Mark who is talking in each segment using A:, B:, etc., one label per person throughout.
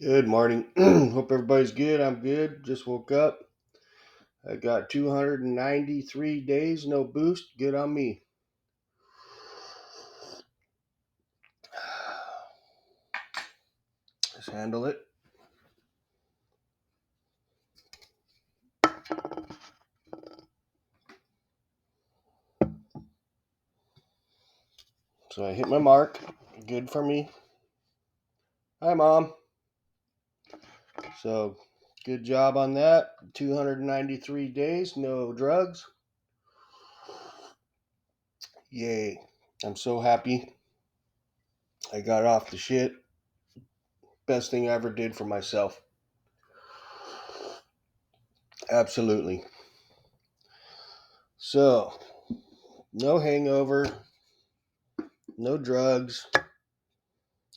A: Good morning. Hope everybody's good. I'm good. Just woke up. I got 293 days, no boost. Good on me. Let's handle it. So I hit my mark. Good for me. Hi, Mom. So good job on that. 293 days, no drugs. Yay. I'm so happy. I got off the shit. Best thing I ever did for myself. Absolutely. So, no hangover, no drugs.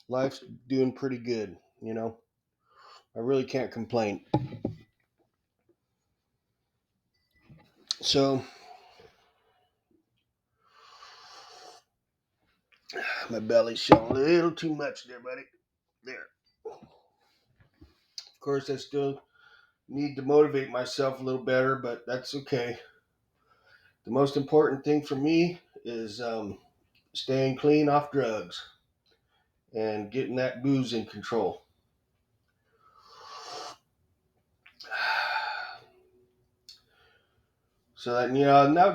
A: Life's doing pretty good. I really can't complain. So, my belly's showing a little too much there, buddy. There. Of course, I still need to motivate myself a little better, but that's okay. The most important thing for me is staying clean off drugs and getting that booze in control. So that now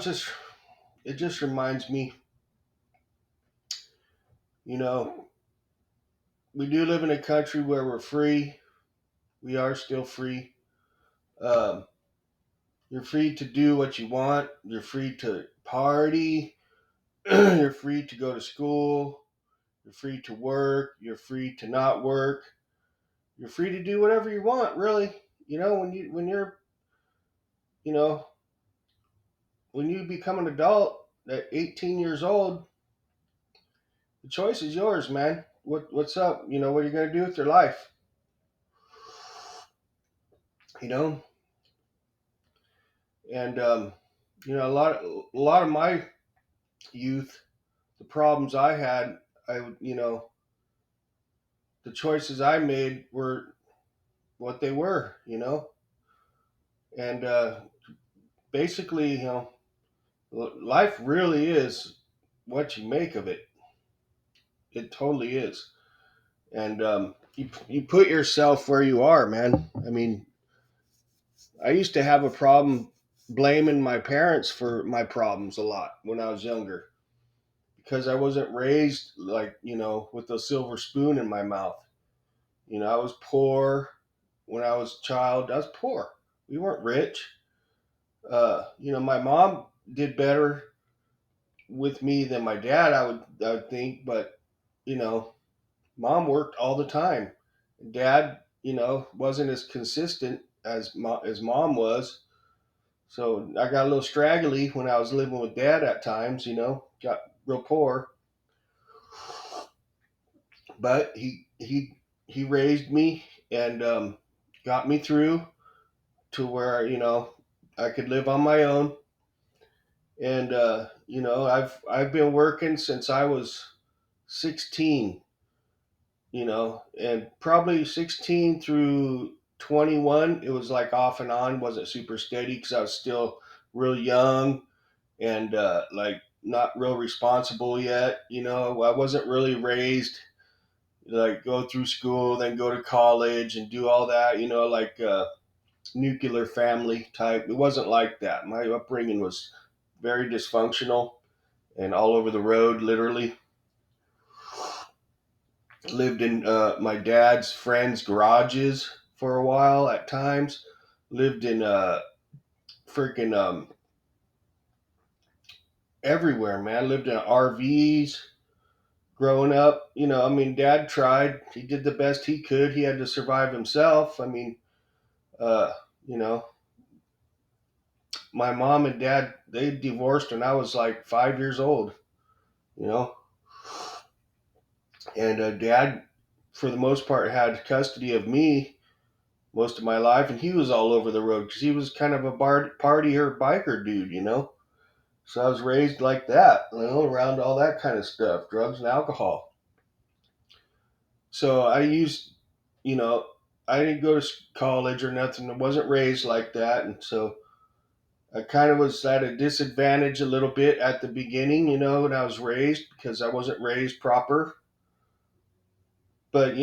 A: it just reminds me, you know, we do live in a country where we're free. We are still free. Um, you're free to do what you want. You're free to party. You're free to go to school. You're free to work. You're free to not work. You're free to do whatever you want, really. You know, when you become an adult at 18 years old, the choice is yours, man. What's up? What are you gonna do with your life? You know, and a lot of my youth, the problems I had, the choices I made were what they were. And basically, life really is what you make of it. It totally is. And you put yourself where you are, man. I mean, I used to have a problem blaming my parents for my problems a lot when I was younger because I wasn't raised like, with a silver spoon in my mouth. I was poor when I was a child. I was poor. We weren't rich. My mom did better with me than my dad, I would think, but you know, mom worked all the time. Dad, wasn't as consistent as mom was. So I got a little straggly when I was living with dad at times. Got real poor, but he raised me and got me through to where I could live on my own. And I've been working since I was 16. And probably 16 through 21, it was like off and on, wasn't super steady because I was still real young and like not real responsible yet. I wasn't really raised like go through school, then go to college and do all that, like nuclear family type. It wasn't like that. My upbringing was very dysfunctional and all over the road, literally. Lived in my dad's friends' garages for a while at times. Lived in freaking everywhere, man. Lived in RVs growing up. I mean, dad tried. He did the best he could. He had to survive himself. I mean, uh, you know, my mom and dad, they divorced when I was like 5 years old, you know, and dad, for the most part, had custody of me most of my life, and he was all over the road because he was kind of a partier biker dude. So I was raised like that, around all that kind of stuff, drugs and alcohol. So I used, you know, I didn't go to college or nothing. I wasn't raised like that, and so I kind of was at a disadvantage a little bit at the beginning, when I was raised because I wasn't raised proper. But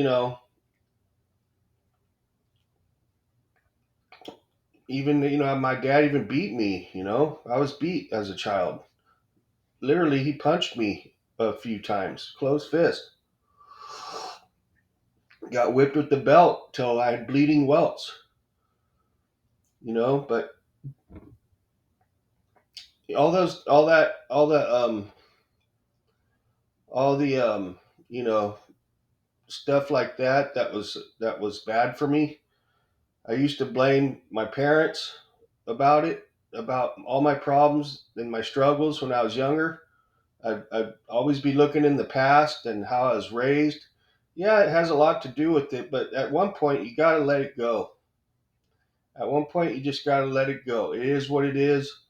A: even my dad even beat me. I was beat as a child. Literally, he punched me a few times, closed fist. Got whipped with the belt till I had bleeding welts. But all those, all that, all the you know stuff like that. That was bad for me. I used to blame my parents about it, about all my problems and my struggles when I was younger. I'd always be looking in the past and how I was raised. Yeah, it has a lot to do with it, but at one point you got to let it go. At one point you just got to let it go. It is what it is.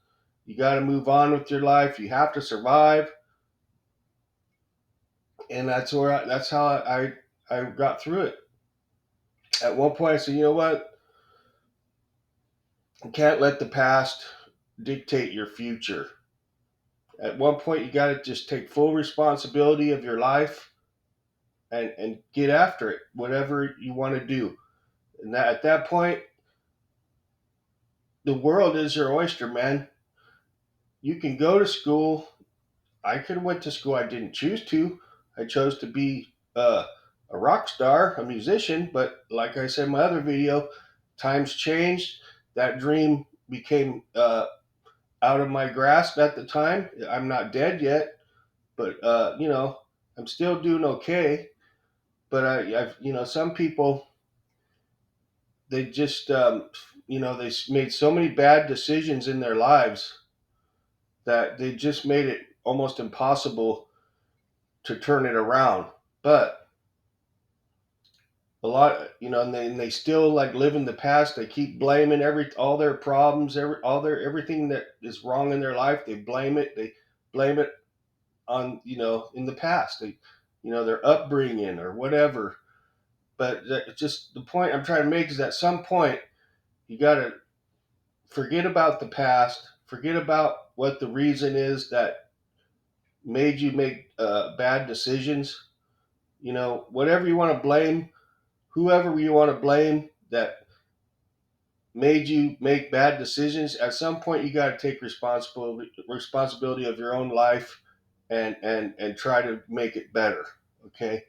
A: You got to move on with your life. You have to survive, and that's how I got through it. At one point I said, you know what? You can't let the past dictate your future. At one point you got to just take full responsibility of your life and get after it, whatever you want to do. And at that point, the world is your oyster, man. You can go to school. I could have went to school. I didn't choose to. I chose to be a rock star, a musician. But like I said in my other video, times changed. That dream became out of my grasp at the time. I'm not dead yet, but I'm still doing okay. But I've some people, they just they made so many bad decisions in their lives that they just made it almost impossible to turn it around. But a lot, and they still like live in the past. They keep blaming all their problems, everything that is wrong in their life. They blame it. They blame it on in the past. They, their upbringing or whatever. But just the point I'm trying to make is at some point you got to forget about the past. Forget about what the reason is that made you make bad decisions. Whatever you want to blame, whoever you want to blame that made you make bad decisions. At some point, you got to take responsibility of your own life and try to make it better. Okay,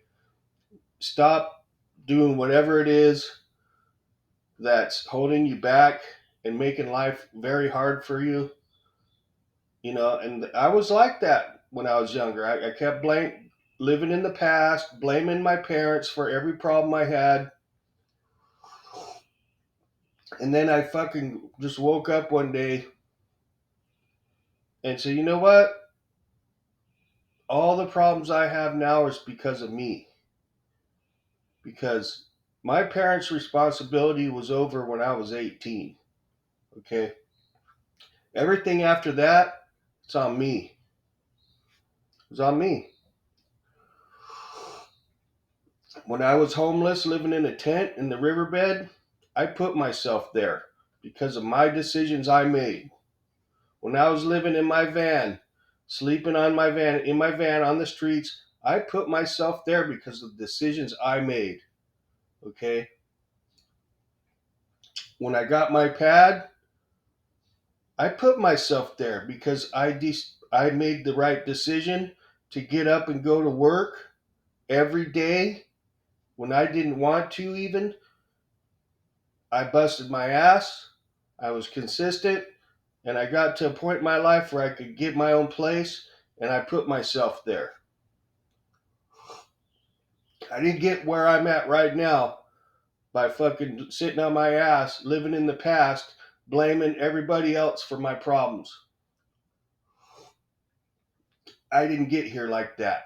A: stop doing whatever it is that's holding you back and making life very hard for you. And I was like that when I was younger. I kept living in the past, blaming my parents for every problem I had. And then I fucking just woke up one day and said, you know what? All the problems I have now is because of me. Because my parents' responsibility was over when I was 18. Okay? Everything after that, it's on me. It's on me. When I was homeless, living in a tent in the riverbed, I put myself there because of my decisions I made. When I was living in my van, sleeping in my van on the streets, I put myself there because of decisions I made. Okay? When I got my pad, I put myself there because I made the right decision to get up and go to work every day when I didn't want to even. I busted my ass. I was consistent, and I got to a point in my life where I could get my own place, and I put myself there. I didn't get where I'm at right now by fucking sitting on my ass, living in the past, blaming everybody else for my problems. I didn't get here like that.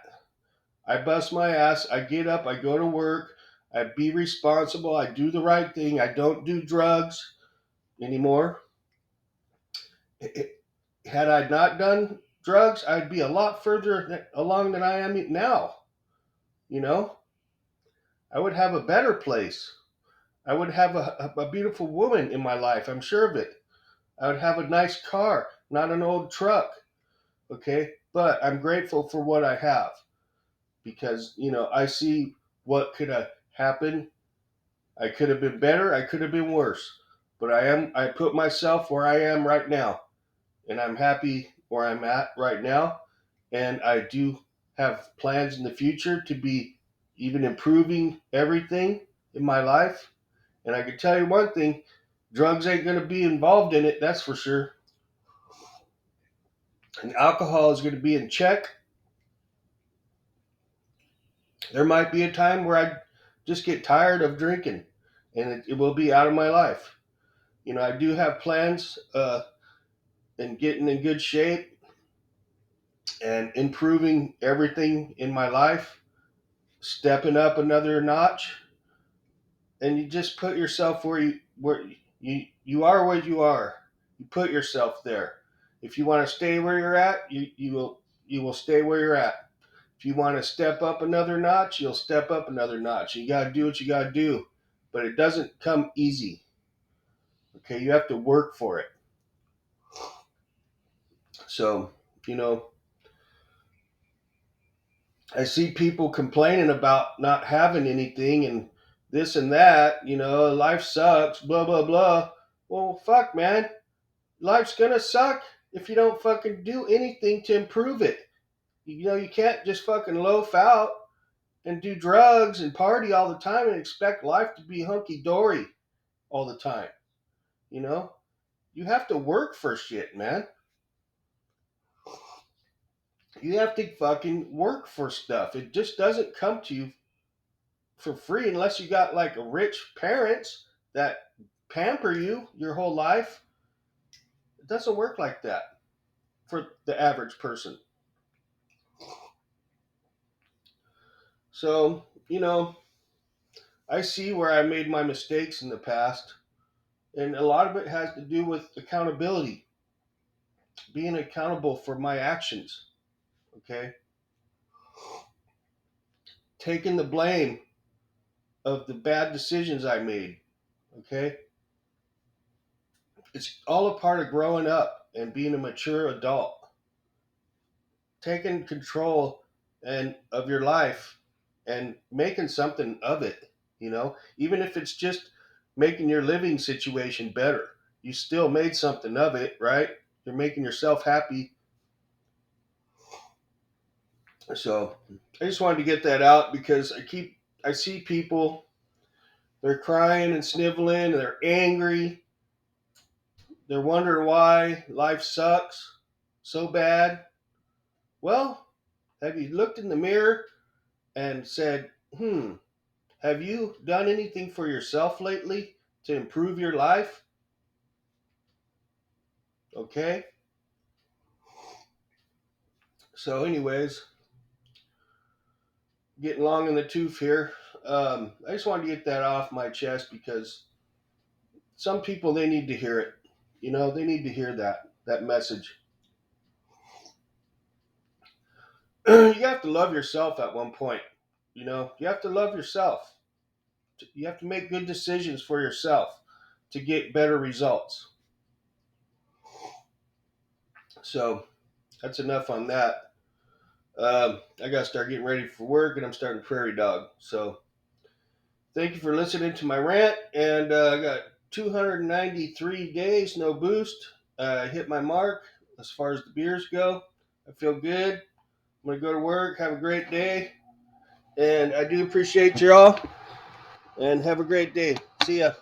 A: I bust my ass, I get up, I go to work, I be responsible, I do the right thing, I don't do drugs anymore. Had I not done drugs, I'd be a lot further along than I am now. You know, I would have a better place. I would have a beautiful woman in my life. I'm sure of it. I would have a nice car, not an old truck. Okay. But I'm grateful for what I have because, I see what could have happened. I could have been better. I could have been worse. But I put myself where I am right now. And I'm happy where I'm at right now. And I do have plans in the future to be even improving everything in my life. And I can tell you one thing, drugs ain't going to be involved in it, that's for sure. And alcohol is going to be in check. There might be a time where I just get tired of drinking and it will be out of my life. I do have plans in getting in good shape and improving everything in my life, stepping up another notch, and you just put yourself where you are what you are. You put yourself there. If you want to stay where you're at, you will stay where you're at. If you want to step up another notch, you'll step up another notch. You got to do what you got to do, but it doesn't come easy. Okay, you have to work for it. So, you know, I see people complaining about not having anything and this and that, life sucks, blah, blah, blah. Well, fuck, man. Life's gonna suck if you don't fucking do anything to improve it. You can't just fucking loaf out and do drugs and party all the time and expect life to be hunky dory all the time. You know, you have to work for shit, man. You have to fucking work for stuff. It just doesn't come to you for free unless you got like rich parents that pamper you your whole life. It doesn't work like that for the average person. So, I see where I made my mistakes in the past, and a lot of it has to do with accountability, being accountable for my actions, okay? Taking the blame of the bad decisions I made, okay? It's all a part of growing up and being a mature adult. Taking control and of your life and making something of it, even if it's just making your living situation better. You still made something of it, right? You're making yourself happy. So I just wanted to get that out because I see people, they're crying and sniveling, and they're angry, they're wondering why life sucks so bad. Well, have you looked in the mirror and said, have you done anything for yourself lately to improve your life? Okay. So, anyways, getting long in the tooth here. I just wanted to get that off my chest because some people, they need to hear it. They need to hear that message. You have to love yourself at one point. You have to love yourself. You have to make good decisions for yourself to get better results. So that's enough on that. I got to start getting ready for work, and I'm starting Prairie Dog. So thank you for listening to my rant. And I got 293 days, no boost. I hit my mark as far as the beers go. I feel good. I'm going to go to work. Have a great day. And I do appreciate you all. And have a great day. See ya.